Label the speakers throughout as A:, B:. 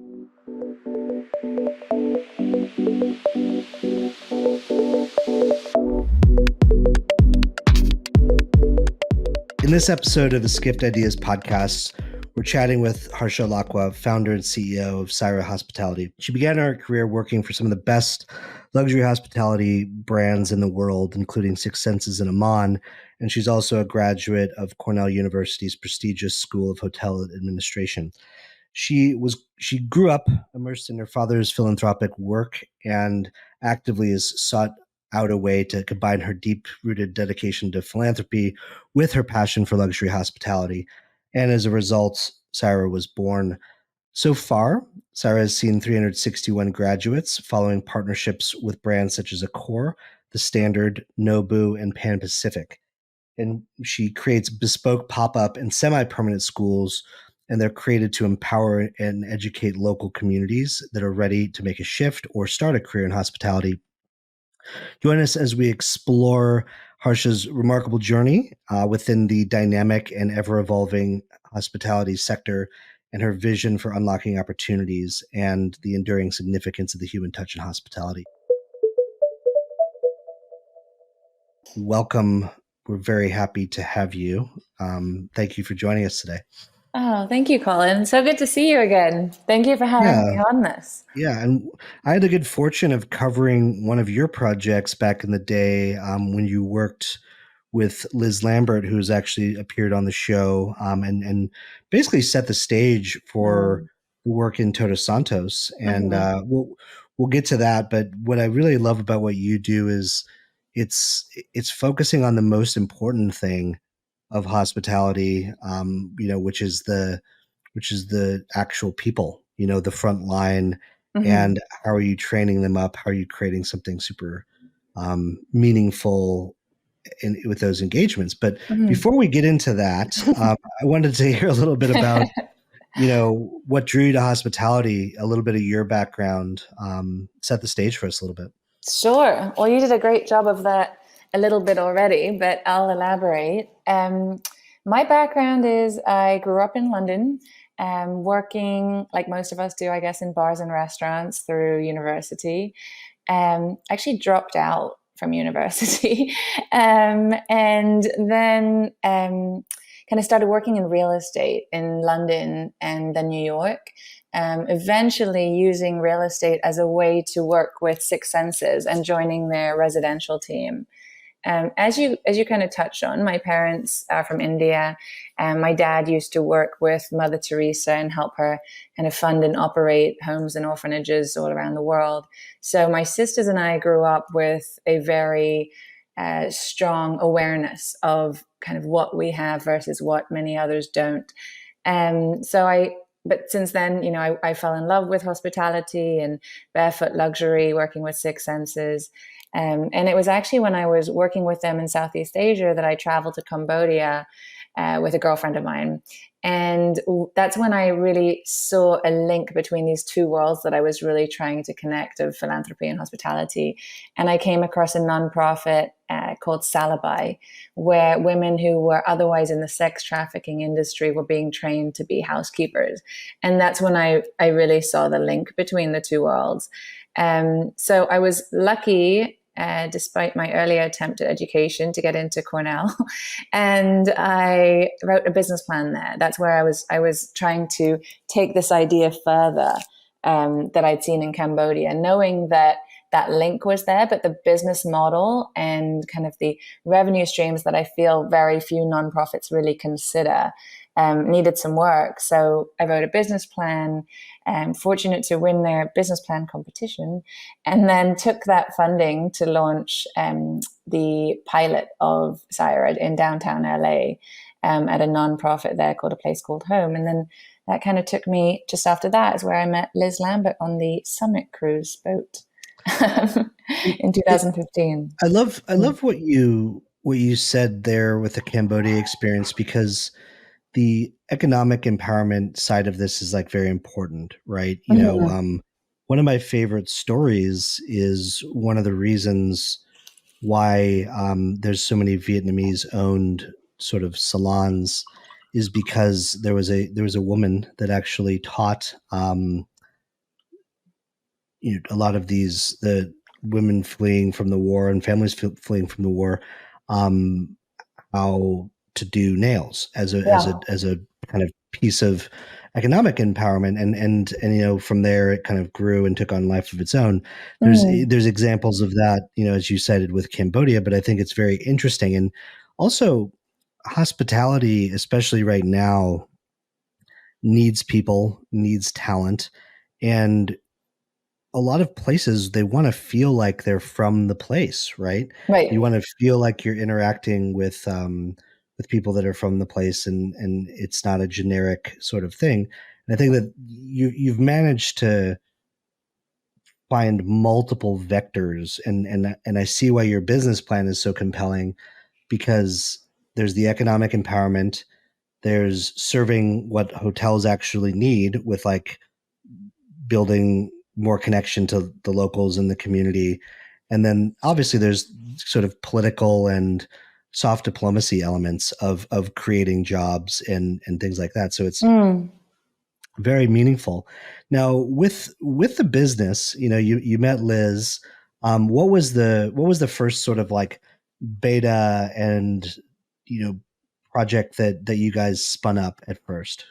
A: In this episode of the Skipped Ideas podcast, we're chatting with Harsha L'Acqua, founder and CEO of Saira Hospitality. She began her career working for some of the best luxury hospitality brands in the world, including Six Senses and Amman, and she's also a graduate of Cornell University's prestigious School of Hotel Administration. She grew up immersed in her father's philanthropic work and actively has sought out a way to combine her deep-rooted dedication to philanthropy with her passion for luxury hospitality. And as a result, Saira was born. So far, Saira has seen 361 graduates following partnerships with brands such as Accor, The Standard, Nobu, and Pan Pacific. And she creates bespoke pop-up and semi-permanent schools, and they're created to empower and educate local communities that are ready to make a shift or start a career in hospitality. Join us as we explore Harsha's remarkable journey within the dynamic and ever-evolving hospitality sector and her vision for unlocking opportunities and the enduring significance of the human touch in hospitality. Welcome. We're very happy to have you. Thank you for joining us today.
B: Oh, thank you, Colin. So good to see you again. Thank you for having me on this.
A: Yeah, and I had the good fortune of covering one of your projects back in the day when you worked with Liz Lambert, who's actually appeared on the show and basically set the stage for the work in Todos Santos. And we'll get to that. But what I really love about what you do is it's focusing on the most important thing of hospitality, which is the actual people, the front line, and how are you training them up? How are you creating something super meaningful with those engagements? But before we get into that, I wanted to hear a little bit about, what drew you to hospitality, a little bit of your background, set the stage for us a little bit.
B: Sure. Well, you did a great job of that a little bit already, but I'll elaborate. My background is I grew up in London, working like most of us do, I guess, in bars and restaurants through university. Actually dropped out from university and then kind of started working in real estate in London and then New York. Eventually using real estate as a way to work with Six Senses and joining their residential team. As you kind of touched on, my parents are from India, and my dad used to work with Mother Teresa and help her kind of fund and operate homes and orphanages all around the world. So my sisters and I grew up with a very strong awareness of kind of what we have versus what many others don't. But since then, I fell in love with hospitality and barefoot luxury, working with Six Senses. And it was actually when I was working with them in Southeast Asia that I traveled to Cambodia with a girlfriend of mine. And that's when I really saw a link between these two worlds that I was really trying to connect, of philanthropy and hospitality. And I came across a nonprofit called Salabai, where women who were otherwise in the sex trafficking industry were being trained to be housekeepers. And that's when I really saw the link between the two worlds. So I was lucky, despite my earlier attempt at education, to get into Cornell, and I wrote a business plan there. That's where I was trying to take this idea further that I'd seen in Cambodia, knowing that link was there, but the business model and kind of the revenue streams that I feel very few nonprofits really consider needed some work. So I wrote a business plan, fortunate to win their business plan competition, and then took that funding to launch the pilot of Saira in downtown LA at a nonprofit there called A Place Called Home. And then that kind of took me, just after that is where I met Liz Lambert on the Summit cruise boat in 2015.
A: I love what you said there with the Cambodia experience, because the economic empowerment side of this is like very important, right? One of my favorite stories is one of the reasons why there's so many Vietnamese owned sort of salons is because there was a woman that actually taught a lot of the women fleeing from the war and families fleeing from the war, um, how to do nails
B: Yeah.
A: as a kind of piece of economic empowerment, and from there it kind of grew and took on life of its own.
B: Mm.
A: There's examples of that, as you cited with Cambodia, but I think it's very interesting. And also hospitality, especially right now, needs people, needs talent, and a lot of places they want to feel like they're from the place, right? You
B: Right.
A: want to feel like you're interacting with people that are from the place, and it's not a generic sort of thing. And I think that you've managed to find multiple vectors, and I see why your business plan is so compelling, because there's the economic empowerment, there's serving what hotels actually need with like building more connection to the locals in the community. And then obviously there's sort of political and soft diplomacy elements of creating jobs and things like that. So it's
B: Mm.
A: very meaningful. Now with the business, you met Liz. What was the first sort of like beta and you know project that you guys spun up at first?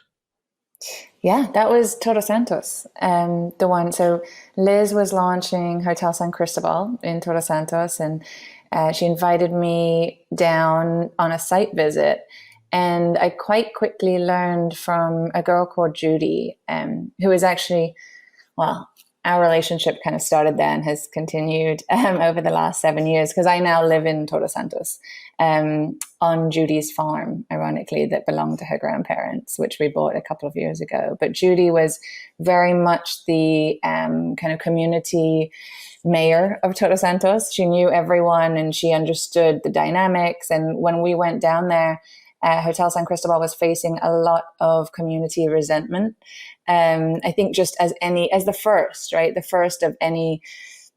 B: Yeah, that was Todos Santos, the one. So Liz was launching Hotel San Cristobal in Todos Santos, and she invited me down on a site visit. And I quite quickly learned from a girl called Judy, who is actually, well, our relationship kind of started there and has continued over the last 7 years, because I now live in Todos Santos, on Judy's farm, ironically, that belonged to her grandparents, which we bought a couple of years ago. But Judy was very much the kind of community mayor of Todos Santos. She knew everyone and she understood the dynamics. And when we went down there, Hotel San Cristobal was facing a lot of community resentment. I think just as the first, right, the first of any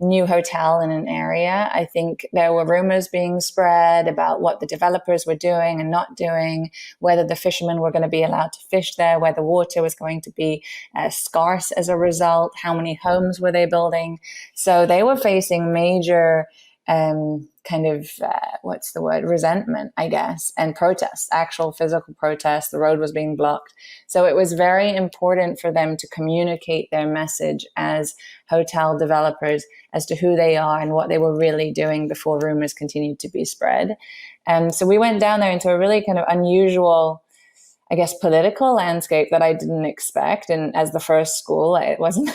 B: new hotel in an area, I think there were rumors being spread about what the developers were doing and not doing, whether the fishermen were going to be allowed to fish there, whether water was going to be scarce as a result, how many homes were they building. So they were facing major kind of what's the word, resentment, I guess, and protests, actual physical protests. The road was being blocked. So it was very important for them to communicate their message as hotel developers as to who they are and what they were really doing before rumors continued to be spread. And so we went down there into a really kind of unusual, I guess, political landscape that I didn't expect. And as the first school, it wasn't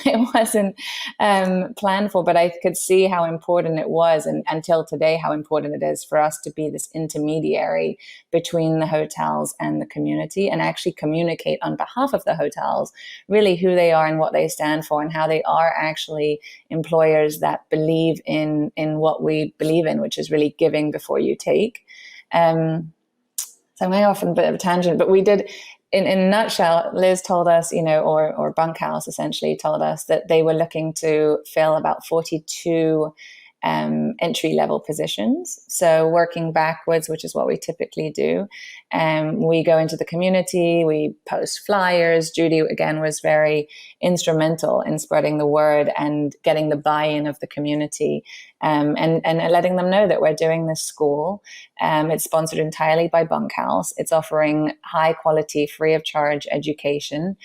B: planned for, but I could see how important it was, and until today, how important it is for us to be this intermediary between the hotels and the community, and actually communicate on behalf of the hotels, really who they are and what they stand for, and how they are actually employers that believe in what we believe in, which is really giving before you take. So I may off on a bit of a tangent, but we did, in a nutshell, Liz told us, or Bunkhouse essentially told us that they were looking to fill about 42 entry level positions. So working backwards, which is what we typically do. We go into the community, we post flyers. Judy, again, was very instrumental in spreading the word and getting the buy-in of the community, and letting them know that we're doing this school. It's sponsored entirely by Bunkhouse. It's offering high quality, free of charge education,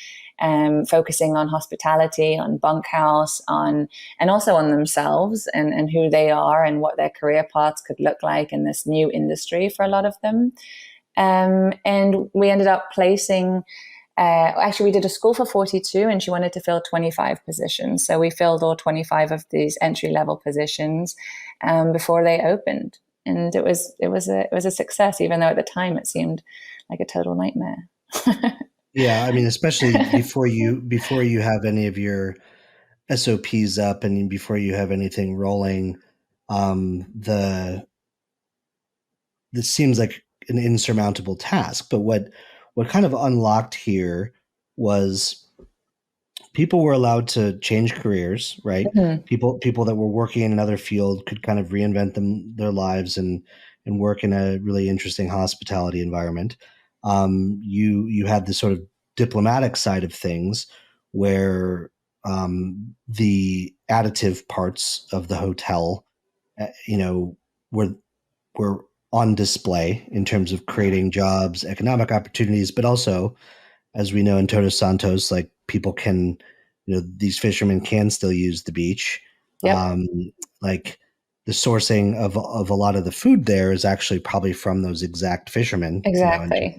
B: focusing on hospitality, on Bunkhouse, and also on themselves and who they are and what their career paths could look like in this new industry for a lot of them. And we ended up placing, actually, we did a school for 42 and she wanted to fill 25 positions. So we filled all 25 of these entry level positions before they opened. And it was a success, even though at the time it seemed like a total nightmare.
A: Yeah, I mean, especially before you have any of your SOPs up and before you have anything rolling, the this seems like an insurmountable task. But what kind of unlocked here was people were allowed to change careers, right?
B: Mhm.
A: People that were working in another field could kind of reinvent their lives and work in a really interesting hospitality environment. You had this sort of diplomatic side of things where the additive parts of the hotel, you know, were on display in terms of creating jobs, economic opportunities, but also, as we know in Todos Santos, like people can, these fishermen can still use the beach.
B: Yep.
A: Um, like the sourcing of a lot of the food there is actually probably from those exact fishermen,
B: Exactly.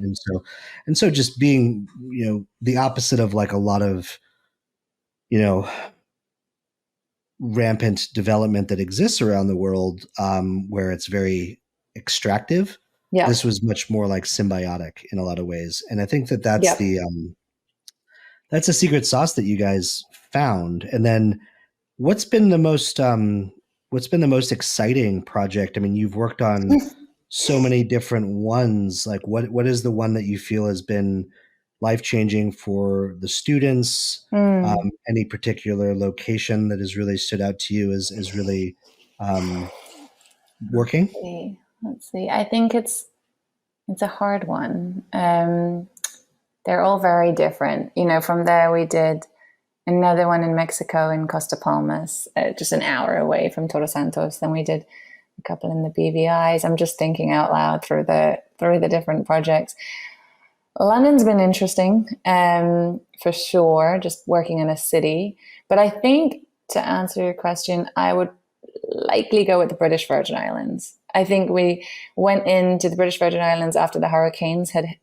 A: and so just being, the opposite of like a lot of, you know, rampant development that exists around the world, where it's very extractive. This
B: Yep.
A: was much more like symbiotic in a lot of ways, and I think that
B: Yep.
A: that's a secret sauce that you guys found. And then what's been the most exciting project? I mean, you've worked on so many different ones. Like what is the one that you feel has been life changing for the students?
B: Hmm.
A: Any particular location that has really stood out to you as really um, working?
B: Let's see. I think it's a hard one. They're all very different. From there we did another one in Mexico in Costa Palmas, just an hour away from Todos Santos. Then we did a couple in the BVI's. I'm just thinking out loud through the different projects. London's been interesting, for sure, just working in a city. But I think to answer your question, I would likely go with the British Virgin Islands. I think we went into the British Virgin Islands after the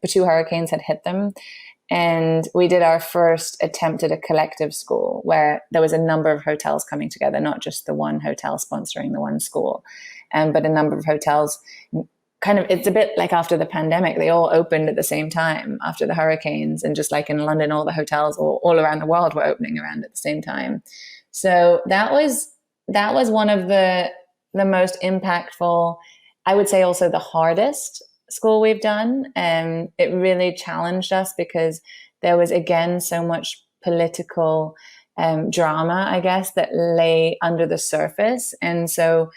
B: two hurricanes had hit them, and we did our first attempt at a collective school where there was a number of hotels coming together, not just the one hotel sponsoring the one school, but a number of hotels. Kind of, it's a bit like after the pandemic, they all opened at the same time after the hurricanes, and just like in London, all the hotels all around the world were opening around at the same time. So that was one of the most impactful, I would say also the hardest school we've done. It really challenged us because there was again so much political drama, I guess, that lay under the surface. And so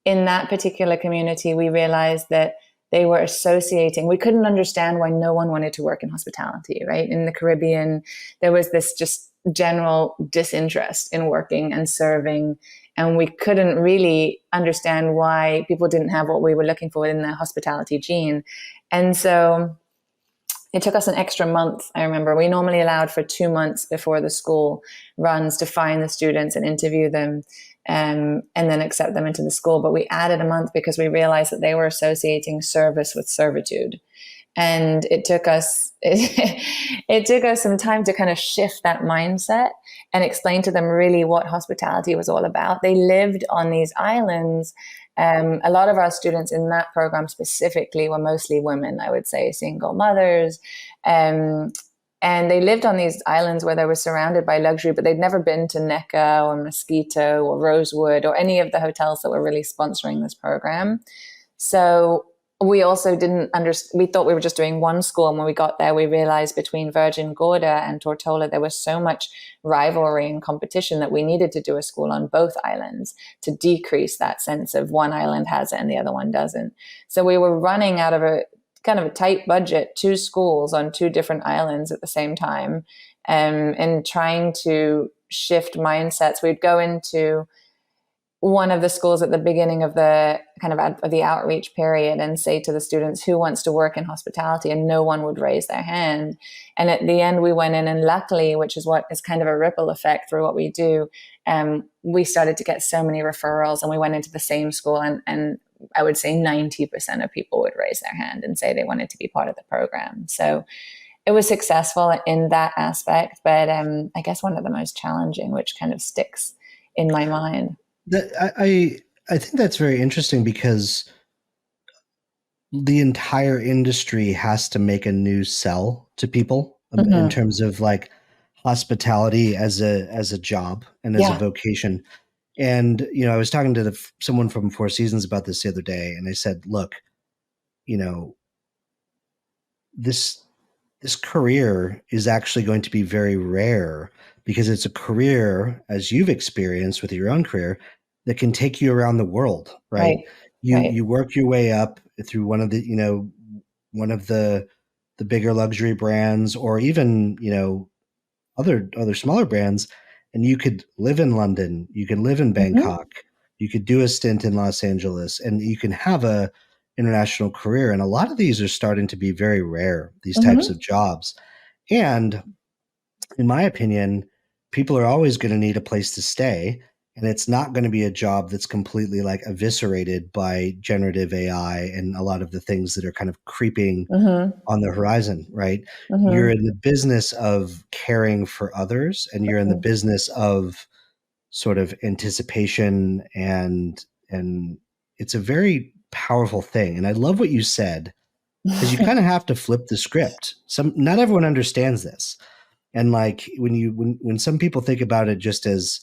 B: in that particular community, we realized that they were associating. We couldn't understand why no one wanted to work in hospitality, right? In the Caribbean, there was this just general disinterest in working and serving. And we couldn't really understand why people didn't have what we were looking for in the hospitality gene. And so it took us an extra month. I remember we normally allowed for 2 months before the school runs to find the students and interview them, and then accept them into the school. But we added a month because we realized that they were associating service with servitude. And it took us some time to kind of shift that mindset and explain to them really what hospitality was all about. They lived on these islands. A lot of our students in that program specifically were mostly women, I would say, single mothers. And they lived on these islands where they were surrounded by luxury, but they'd never been to Neca or Mosquito or Rosewood or any of the hotels that were really sponsoring this program. So we also didn't understand, we thought we were just doing one school. And when we got there, we realized between Virgin Gorda and Tortola, there was so much rivalry and competition that we needed to do a school on both islands to decrease that sense of one island has it and the other one doesn't. So we were running out of a kind of a tight budget, two schools on two different islands at the same time, and trying to shift mindsets. We'd go into one of the schools at the beginning of the kind of the outreach period and say to the students, who wants to work in hospitality? And no one would raise their hand. And at the end, we went in, and luckily, which is what is kind of a ripple effect through what we do, we started to get so many referrals, and we went into the same school, and I would say 90% of people would raise their hand and say they wanted to be part of the program. So it was successful in that aspect, but I guess one of the most challenging, which kind of sticks in my mind.
A: I think that's very interesting because the entire industry has to make a new sell to people, in
B: Mm-hmm.
A: terms of like hospitality as a job and as a
B: Yeah.
A: vocation. And I was talking to someone from Four Seasons about this the other day, and I said, "Look, you know, this this career is actually going to be very rare because it's a career, as you've experienced with your own career, that can take you around the world, right?
B: Right. Right.
A: You work your way up through one of the bigger luxury brands, or even other smaller brands, and you could live in London, you can live in Bangkok, you could do a stint in Los Angeles, and you can have a international career. And a lot of these are starting to be very rare, these types of jobs. And in my opinion, people are always going to need a place to stay. And it's not going to be a job that's completely like eviscerated by generative AI and a lot of the things that are kind of creeping on the horizon, right? You're in the business of caring for others, and you're in the business of sort of anticipation, and it's a very powerful thing. And I love what you said, because you kind of have to flip the script. Not everyone understands this. And like when some people think about it just as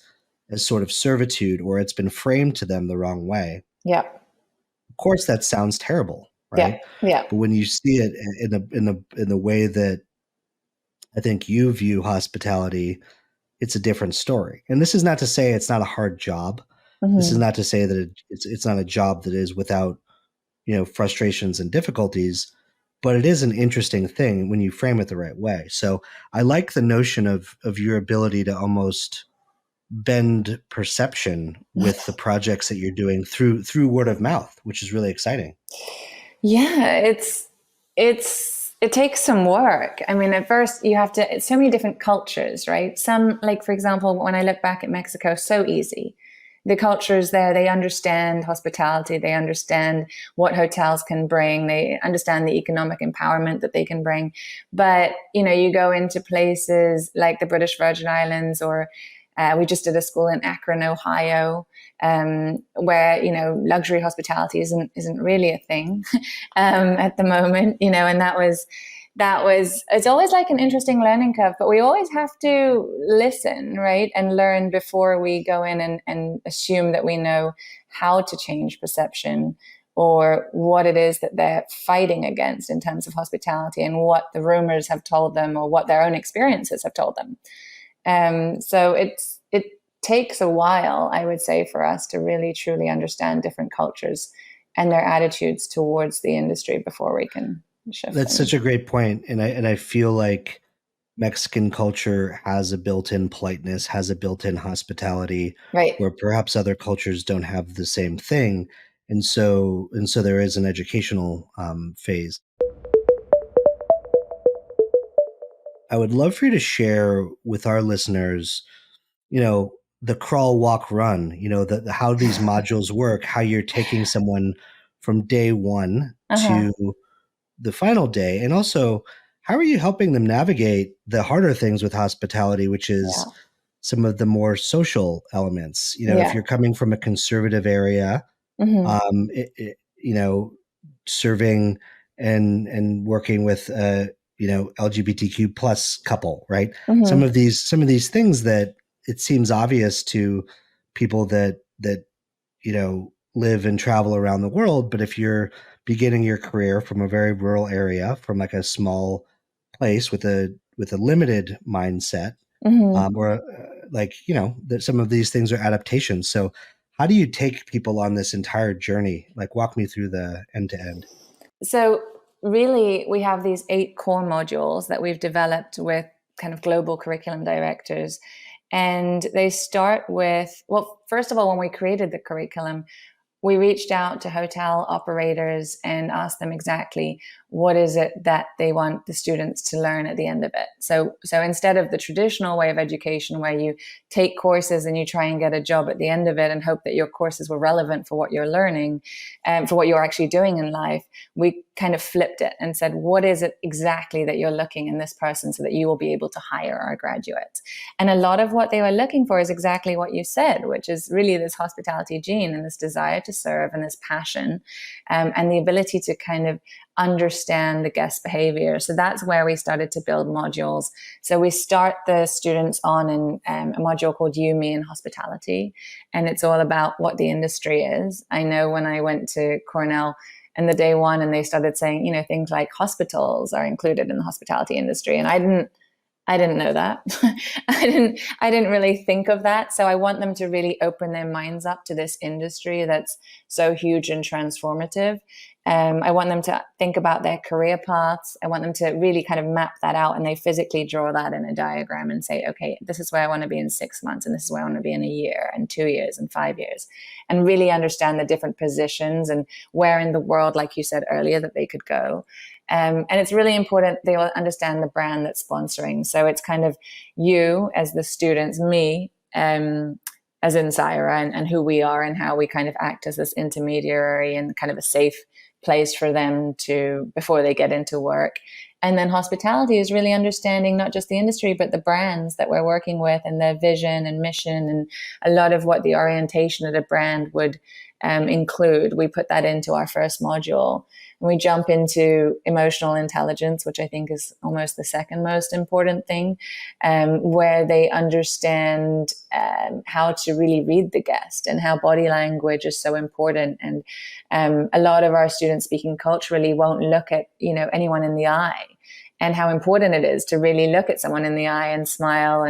A: sort of servitude, or it's been framed to them the wrong way.
B: Yeah.
A: Of course, that sounds terrible, right?
B: Yeah.
A: But when you see it in the way that I think you view hospitality, it's a different story. And this is not to say it's not a hard job. This is not to say that it's not a job that is without, frustrations and difficulties, but it is an interesting thing when you frame it the right way. So I like the notion of your ability to almost bend perception with the projects that you're doing through word of mouth, which is really exciting.
B: Yeah, it takes some work. I mean, at first you have to, it's so many different cultures, right? Some, like for example, when I look back at Mexico, so easy. The cultures there, they understand hospitality, they understand what hotels can bring, they understand the economic empowerment that they can bring. But, you go into places like the British Virgin Islands, or we just did a school in Akron, Ohio, where luxury hospitality isn't really a thing at the moment, and that was it's always like an interesting learning curve, but we always have to listen, right, and learn before we go in and assume that we know how to change perception, or what it is that they're fighting against in terms of hospitality, and what the rumors have told them, or what their own experiences have told them. So it takes a while, I would say, for us to really truly understand different cultures and their attitudes towards the industry before we can shift.
A: That's such a great point. And I feel like Mexican culture has a built-in politeness, has a built-in hospitality,
B: right,
A: where perhaps other cultures don't have the same thing. And so there is an educational phase. I would love for you to share with our listeners, the crawl, walk, run, how these modules work, how you're taking someone from day one to the final day. And also, how are you helping them navigate the harder things with hospitality, which is some of the more social elements? If you're coming from a conservative area, serving and working with LGBTQ plus couple, right? Some of these things that it seems obvious to people that live and travel around the world. But if you're beginning your career from a very rural area, from like a small place with a limited mindset, or that some of these things are adaptations. So how do you take people on this entire journey? Like, walk me through the end to end.
B: So really, we have these 8 core modules that we've developed with kind of global curriculum directors. And they start with, well, first of all, when we created the curriculum, we reached out to hotel operators and asked them exactly what is it that they want the students to learn at the end of it. So instead of the traditional way of education where you take courses and you try and get a job at the end of it and hope that your courses were relevant for what you're learning and for what you're actually doing in life, we kind of flipped it and said, what is it exactly that you're looking in this person so that you will be able to hire our graduates? And a lot of what they were looking for is exactly what you said, which is really this hospitality gene and this desire to serve and this passion, and the ability to kind of understand the guest behavior. So that's where we started to build modules. So we start the students on in a module called You, Me, and Hospitality. And it's all about what the industry is. I know when I went to Cornell in the day one and they started saying, things like hospitals are included in the hospitality industry. And I didn't know that. I didn't really think of that. So I want them to really open their minds up to this industry that's so huge and transformative. I want them to think about their career paths. I want them to really kind of map that out, and they physically draw that in a diagram and say, okay, this is where I want to be in 6 months, and this is where I want to be in a year and 2 years and 5 years, and really understand the different positions and where in the world, like you said earlier, that they could go. And it's really important they will understand the brand that's sponsoring. So it's kind of you as the students, me, as in Saira, and who we are and how we kind of act as this intermediary and kind of a safe place for them to before they get into work. And then hospitality is really understanding not just the industry, but the brands that we're working with and their vision and mission, and a lot of what the orientation of the brand would include. We put that into our first module. And we jump into emotional intelligence, which I think is almost the second most important thing, where they understand how to really read the guest and how body language is so important. And a lot of our students speaking culturally won't look at anyone in the eye, and how important it is to really look at someone in the eye and smile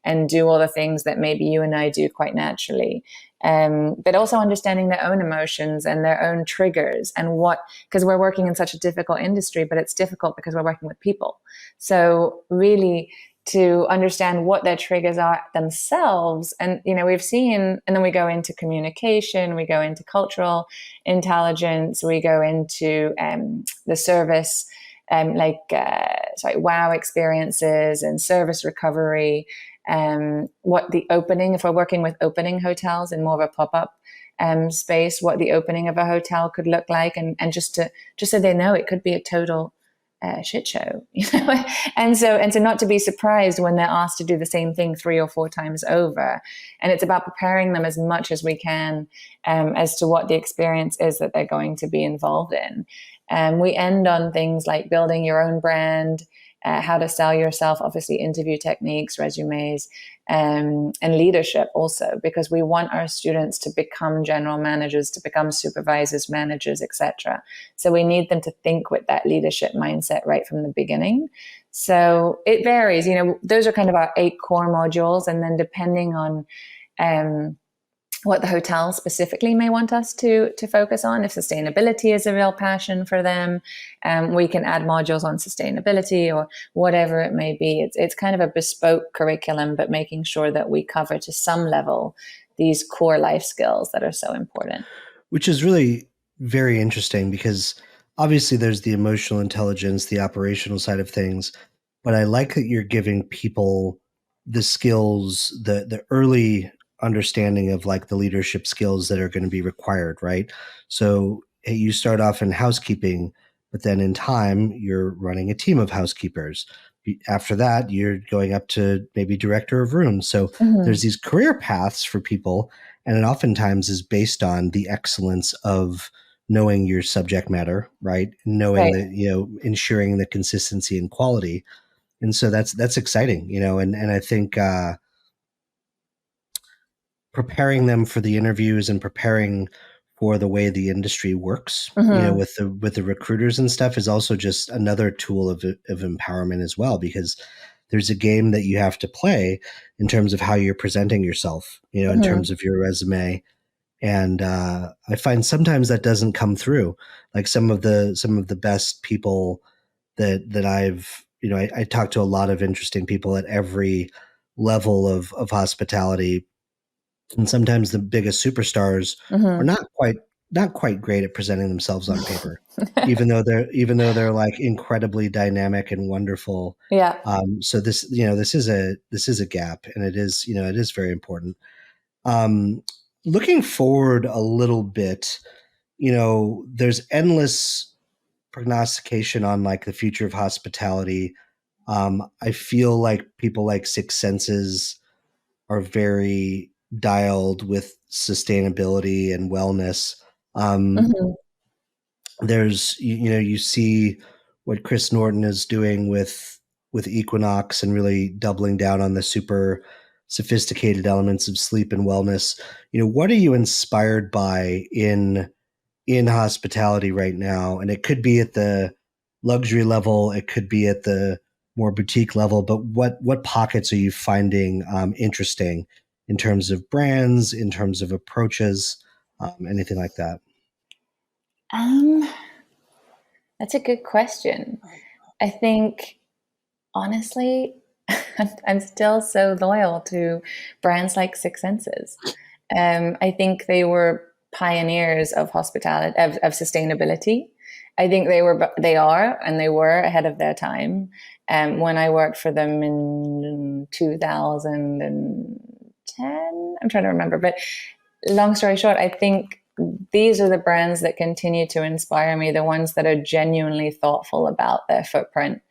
B: and do all the things that maybe you and I do quite naturally. But also understanding their own emotions and their own triggers and because we're working in such a difficult industry, but it's difficult because we're working with people. So really to understand what their triggers are themselves. And, we've seen, and then we go into communication, we go into cultural intelligence, we go into the service, wow experiences and service recovery. What the opening, if we're working with opening hotels in more of a pop-up space, what the opening of a hotel could look like, and just so they know it could be a total shit show, and so not to be surprised when they're asked to do the same thing 3 or 4 times over. And it's about preparing them as much as we can as to what the experience is that they're going to be involved in. We end on things like building your own brand, how to sell yourself, obviously interview techniques, resumes, and leadership also, because we want our students to become general managers, to become supervisors, managers, etc. So we need them to think with that leadership mindset right from the beginning. So it varies. Those are kind of our 8 core modules, and then depending on what the hotel specifically may want us to focus on. If sustainability is a real passion for them, we can add modules on sustainability or whatever it may be. It's kind of a bespoke curriculum, but making sure that we cover to some level these core life skills that are so important.
A: Which is really very interesting because obviously there's the emotional intelligence, the operational side of things, but I like that you're giving people the skills, the early understanding of like the leadership skills that are going to be required, right? So hey, you start off in housekeeping, but then in time you're running a team of housekeepers. After that, you're going up to maybe director of rooms. So there's these career paths for people, and it oftentimes is based on the excellence of knowing your subject matter, right? Knowing that, ensuring the consistency and quality. And so that's exciting, and I think preparing them for the interviews and preparing for the way the industry works, with the recruiters and stuff is also just another tool of empowerment as well, because there's a game that you have to play in terms of how you're presenting yourself, in terms of your resume. And I find sometimes that doesn't come through. Like some of the best people that I've, I talk to a lot of interesting people at every level of hospitality. And sometimes the biggest superstars are not quite great at presenting themselves on paper, even though they're like incredibly dynamic and wonderful.
B: Yeah.
A: So this is a gap, and it is very important. Looking forward a little bit, there's endless prognostication on like the future of hospitality. I feel like people like Six Senses are very dialed with sustainability and wellness. There's you see what Chris Norton is doing with Equinox and really doubling down on the super sophisticated elements of sleep and wellness. What are you inspired by in hospitality right now? And it could be at the luxury level, it could be at the more boutique level, but what pockets are you finding interesting in terms of brands, in terms of approaches, anything like that?
B: That's a good question. I think, honestly, I'm still so loyal to brands like Six Senses. I think they were pioneers of hospitality, of sustainability. I think they are, and they were ahead of their time. When I worked for them in 2010, I'm trying to remember, but long story short, I think these are the brands that continue to inspire me, the ones that are genuinely thoughtful about their footprint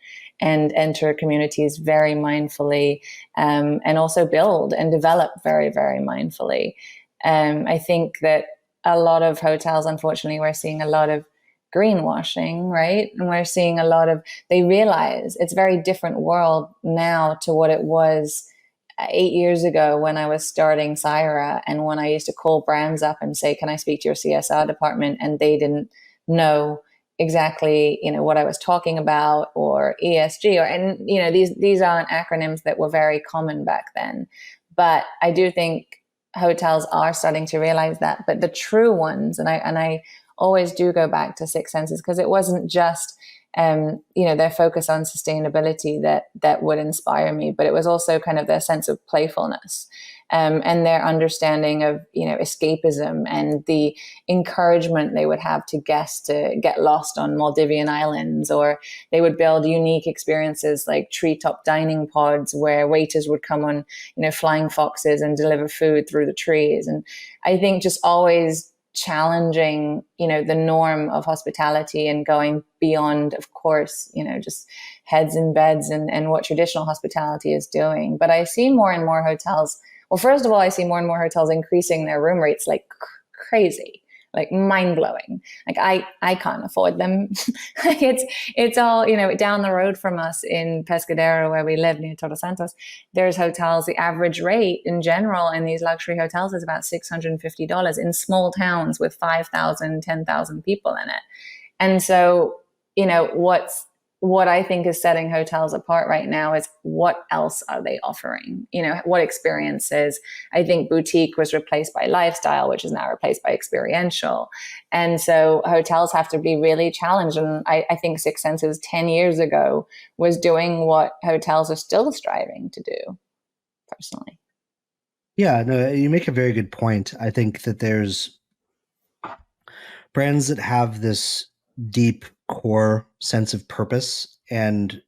B: and enter communities very mindfully, and also build and develop very, very mindfully. I think that a lot of hotels, unfortunately, we're seeing a lot of greenwashing, right? And we're seeing a lot of, they realize it's a very different world now to what it was 8 years ago when I was starting Saira, and when I used to call brands up and say, "Can I speak to your CSR department?" and they didn't know exactly, what I was talking about, or ESG, or, and these aren't acronyms that were very common back then. But I do think hotels are starting to realize that. But the true ones, and I always do go back to Six Senses, because it wasn't just their focus on sustainability that would inspire me, but it was also kind of their sense of playfulness, and their understanding of escapism, and the encouragement they would have to guests to get lost on Maldivian islands, or they would build unique experiences like treetop dining pods where waiters would come on flying foxes and deliver food through the trees. And I think just always challenging the norm of hospitality and going beyond, of course, just heads in beds and what traditional hospitality is doing. But I see more and more hotels, well, first of all, I see more and more hotels increasing their room rates like crazy, like mind-blowing. Like I can't afford them. Like it's all down the road from us in Pescadero, where we live near Todos Santos. There's hotels, the average rate in general in these luxury hotels is about $650 in small towns with 5,000, 10,000 people in it. And so what I think is setting hotels apart right now is, what else are they offering? What experiences? I think boutique was replaced by lifestyle, which is now replaced by experiential. And so hotels have to be really challenged. And I think Six Senses 10 years ago was doing what hotels are still striving to do, personally.
A: Yeah, no, you make a very good point. I think that there's brands that have this deep core sense of purpose, and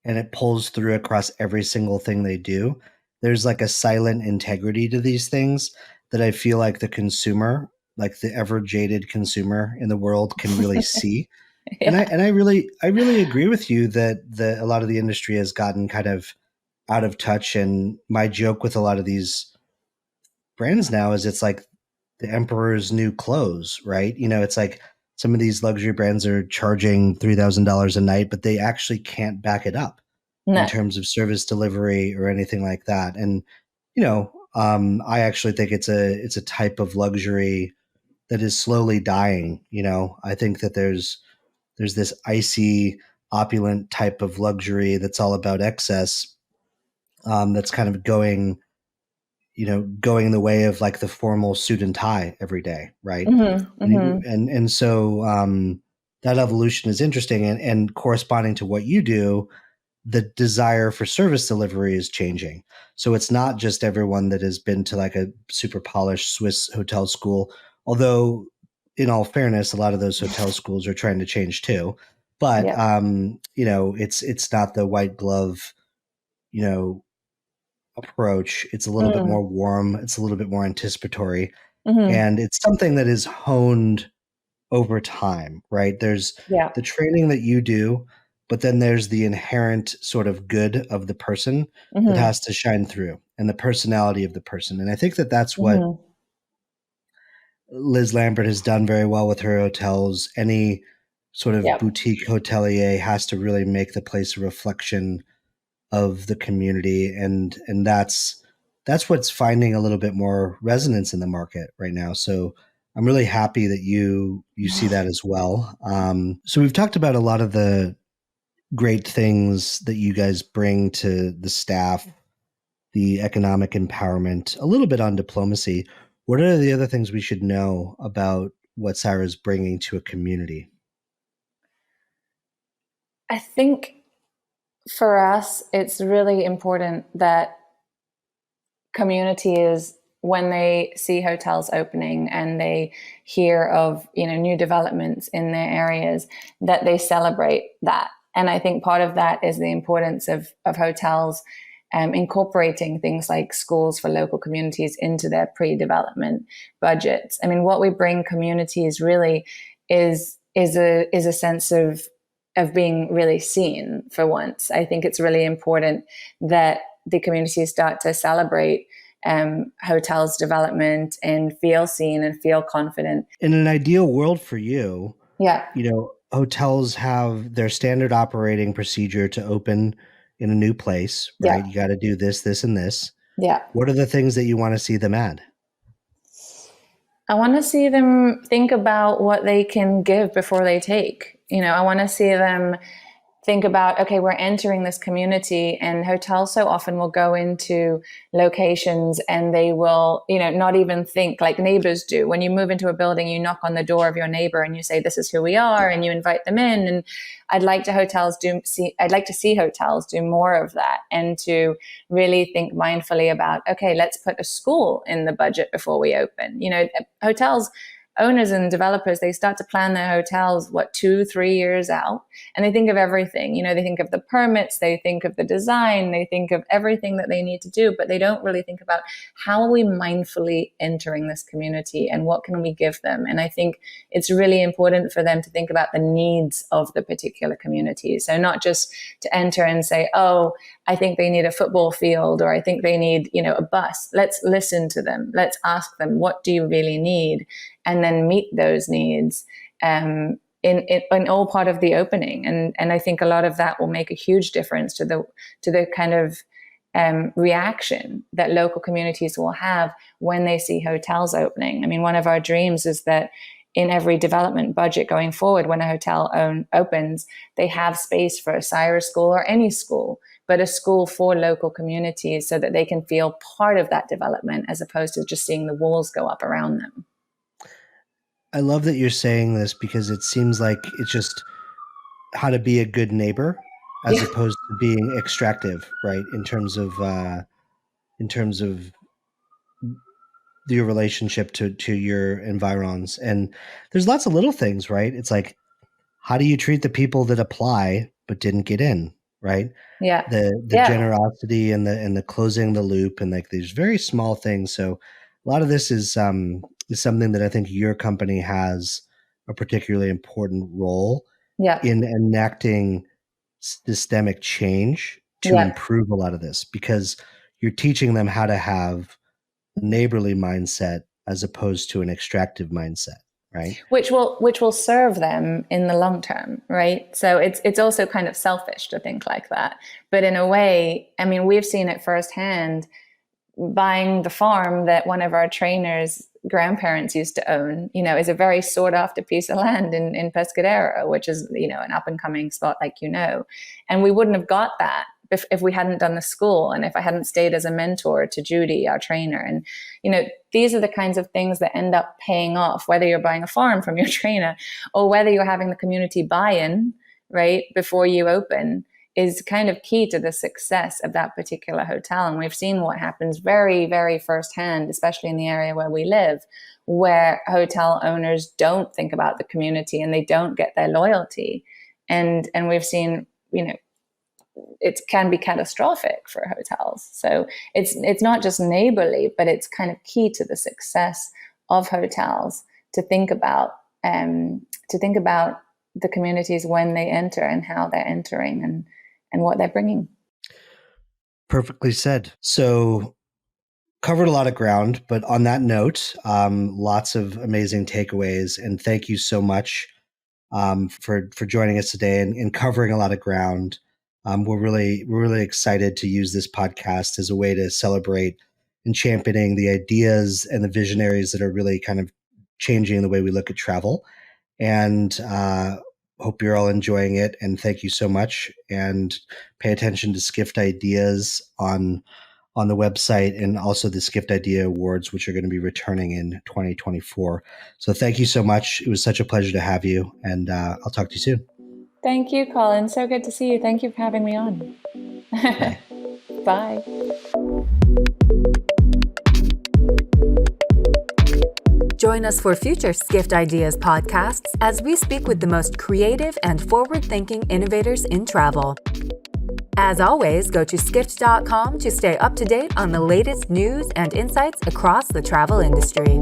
A: it pulls through across every single thing they do. There's like a silent integrity to these things that I feel like the consumer, like the ever jaded consumer in the world, can really see. And I
B: Yeah.
A: and I really agree with you that a lot of the industry has gotten kind of out of touch. And my joke with a lot of these brands now is, it's like the emperor's new clothes, right? It's like some of these luxury brands are charging $3,000 a night, but they actually can't back it up in
B: No.
A: terms of service delivery or anything like that. And I actually think it's a type of luxury that is slowly dying. I think that there's this icy, opulent type of luxury that's all about excess, that's kind of going the way of like the formal suit and tie every day, right?
B: Mm-hmm, mm-hmm.
A: And so that evolution is interesting, and corresponding to what you do, the desire for service delivery is changing. So it's not just everyone that has been to like a super polished Swiss hotel school, although in all fairness, a lot of those hotel schools are trying to change too. But
B: Yep.
A: it's not the white glove, you know, approach. It's a little bit
B: Mm,
A: more warm. It's a little bit more anticipatory,
B: mm-hmm.
A: and it's something that is honed over time, right? There's
B: Yeah.
A: the training that you do, but then there's the inherent sort of good of the person that
B: Mm-hmm.
A: has to shine through, and the personality of the person. And I think that that's what
B: Mm-hmm.
A: Liz Lambert has done very well with her hotels. Any sort of
B: Yep.
A: boutique hotelier has to really make the place a reflection of the community, and that's what's finding a little bit more resonance in the market right now. So I'm really happy that you see that as well. So we've talked about a lot of the great things that you guys bring to the staff, the economic empowerment, a little bit on diplomacy. What are the other things we should know about what Sarah's bringing to a community?
B: I think for us, it's really important that communities, when they see hotels opening and they hear of new developments in their areas, that they celebrate that. And I think part of that is the importance of hotels incorporating things like schools for local communities into their pre-development budgets. I mean, what we bring communities really is a sense of being really seen for once. I think it's really important that the communities start to celebrate hotels development and feel seen and feel confident.
A: In an ideal world for you,
B: Yeah.
A: Hotels have their standard operating procedure to open in a new place, right?
B: Yeah.
A: You got to do this, this, and this.
B: Yeah.
A: What are the things that you want to see them add?
B: I want to see them think about what they can give before they take. I want to see them think about, okay, we're entering this community, and hotels so often will go into locations and they will, not even think like neighbors do. When you move into a building, you knock on the door of your neighbor and you say, this is who we are, and you invite them in. And I'd like to see hotels do more of that, and to really think mindfully about, okay, let's put a school in the budget before we open. Hotels, owners and developers, they start to plan their hotels 2-3 years out, and they think of everything. They think of the permits, they think of the design, they think of everything that they need to do, but they don't really think about, how are we mindfully entering this community and what can we give them. And I think it's really important for them to think about the needs of the particular community. So not just to enter and say, oh, I think they need a football field, or I think they need a bus. Let's listen to them. Let's ask them, what do you really need? And then meet those needs in all part of the opening. And I think a lot of that will make a huge difference to the kind of reaction that local communities will have when they see hotels opening. I mean, one of our dreams is that in every development budget going forward, when a hotel opens, they have space for a Saira school, or any school, but a school for local communities, so that they can feel part of that development, as opposed to just seeing the walls go up around them.
A: I love that you're saying this, because it seems like it's just how to be a good neighbor as opposed to being extractive, right? In terms of your relationship to your environs. And there's lots of little things, right? It's like, how do you treat the people that apply but didn't get in, right?
B: Yeah.
A: The generosity and the closing the loop, and like these very small things. So a lot of this is something that I think your company has a particularly important role in enacting systemic change to improve a lot of this, because you're teaching them how to have a neighborly mindset as opposed to an extractive mindset, right?
B: Which will serve them in the long term, right? So it's also kind of selfish to think like that. But in a way, I mean, we've seen it firsthand, buying the farm that one of our trainers' grandparents used to own, is a very sought after piece of land in Pescadero, which is, an up and coming spot, and we wouldn't have got that if we hadn't done the school, and if I hadn't stayed as a mentor to Judy, our trainer. And, these are the kinds of things that end up paying off, whether you're buying a farm from your trainer or whether you're having the community buy-in, right, before you open, is kind of key to the success of that particular hotel. And we've seen what happens very, very firsthand, especially in the area where we live, where hotel owners don't think about the community and they don't get their loyalty. And we've seen, it can be catastrophic for hotels. So it's not just neighborly, but it's kind of key to the success of hotels to think about the communities when they enter, and how they're entering, and what they're bringing.
A: Perfectly said. So covered a lot of ground, but on that note, lots of amazing takeaways, and thank you so much for joining us today and covering a lot of ground. We're really excited to use this podcast as a way to celebrate and championing the ideas and the visionaries that are really kind of changing the way we look at travel. And hope you're all enjoying it. And thank you so much. And pay attention to Skift Ideas on the website, and also the Skift Idea Awards, which are going to be returning in 2024. So thank you so much. It was such a pleasure to have you, and I'll talk to you soon.
B: Thank you, Colin. So good to see you. Thank you for having me on.
A: Bye.
B: Bye.
C: Join us for future Skift Ideas podcasts as we speak with the most creative and forward-thinking innovators in travel. As always, go to skift.com to stay up to date on the latest news and insights across the travel industry.